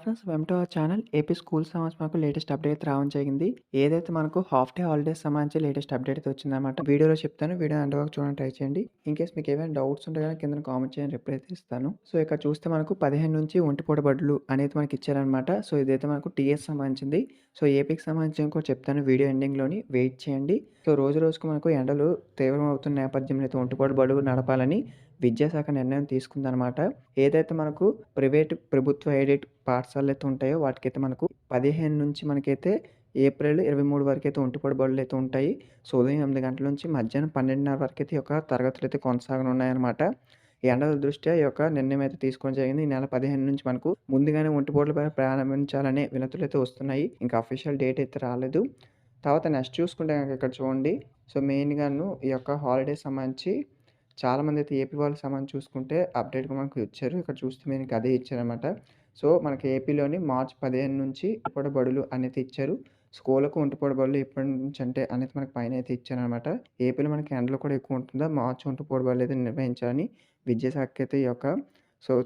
Friends welcome to our channel. AP school సంబంధించి మనకు latest update రావడం జరిగింది. ఏదైతే మనకు హాఫ్ డే హాలిడేస్ సంబంధించి లేటెస్ట్ అప్డేట్ అయితే వచ్చిందన్నమాట. వీడియోలో చెప్తాను. వీడియో ఎండ్ వరకు చూడడానికి ట్రై చేయండి. ఇన్‌కేస్ మీకు ఏమైనా డౌట్స్ ఉంటే గనుక కింద కామెంట్ చేయండి. రిప్లై అయితే ఇస్తాను. సో, ఇక్కడ చూస్తే మనకు 15 నుంచి ఒంటిపూట బడులు అనేది మనకి ఇచ్చారన్నమాట. సో, ఇదైతే మనకు టీఎస్ సంబంధించింది. సో, ఏపీకి సంబంధించి ఇంకోటి చెప్తాను వీడియో ఎండింగ్‌లోని వెయిట్ చేయండి. సో, రోజు రోజుకు మనకు ఎండలు తీవ్రమవుతున్న నేపథ్యంలో అయితే ఒంటిపూట బడులు నడపాలని విద్యాశాఖ నిర్ణయం తీసుకుందనమాట. ఏదైతే మనకు ప్రభుత్వ ఎయిడెడ్ పాఠశాలలైతే ఉంటాయో వాటికైతే మనకు 15 నుంచి మనకైతే ఏప్రిల్ 23 వరకైతే ఒంటిపూట బడులైతే ఉంటాయి. సో, ఉదయం 8 గంటల నుంచి మధ్యాహ్నం 12:30 వరకైతే ఈ యొక్క తరగతులైతే కొనసాగనున్నాయన్నమాట. ఈ ఎండల దృష్ట్యా ఈ యొక్క నిర్ణయం అయితే తీసుకోవడం జరిగింది. ఈ నెల 15 నుంచి మనకు ముందుగానే ఒంటిపూటలపై ప్రారంభించాలనే వినతులైతే వస్తున్నాయి. ఇంకా అఫీషియల్ డేట్ అయితే రాలేదు. తర్వాత నెక్స్ట్ చూసుకుంటే గనక ఇక్కడ చూడండి. సో, మెయిన్‌గాను ఈ యొక్క హాలిడేస్ సంబంధించి చాలామందైతే ఏపీ వాళ్ళకి సంబంధించి చూసుకుంటే అప్డేట్‌గా మనకు ఇచ్చారు. ఇక్కడ చూస్తే మనకి అదే ఇచ్చారనమాట. సో, మనకి ఏపీలోని మార్చి 15 నుంచి ఒంటిపూట బడులు అనేది ఇచ్చారు. స్కూళ్ళకు ఒంటిపూట బడులు ఎప్పటి నుంచి అంటే అనేది మనకి పైనైతే ఇచ్చారనమాట. ఏపీలో మనకి ఎండలు కూడా ఎక్కువ ఉంటుందా మార్చి ఒంటిపూట బడులైతే నిర్వహించాలని విద్యాశాఖకైతే ఈ యొక్క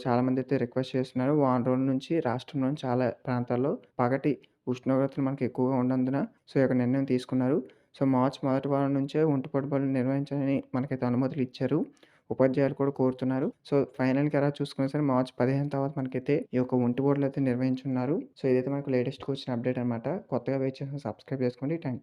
చాలామందైతే రిక్వెస్ట్ చేస్తున్నారు. వారం రోజుల నుంచి రాష్ట్రంలోని చాలా ప్రాంతాల్లో పగటి ఉష్ణోగ్రతలు మనకి ఎక్కువగా ఉన్నందున సో, ఈ యొక్క నిర్ణయం తీసుకున్నారు. సో, మార్చి మొదటి వారం నుంచే ఒంటిపూట బడులు నిర్వహించాలని మనకైతే అనుమతులు ఇచ్చారు. ఉపాధ్యాయులు కూడా కోరుతున్నారు. సో, ఫైనల్‌గా ఎలా చూసుకున్నా సరే మార్చి 15 తర్వాత మనకైతే ఈ యొక్క ఒంటి బడులైతే నిర్వహించున్నారు. సో, ఇదైతే మనకు లేటెస్ట్‌గా వచ్చిన అప్డేట్ అనమాట. కొత్తగా వెయిట్ చేసిన సబ్స్క్రైబ్ చేసుకోండి. Thank you.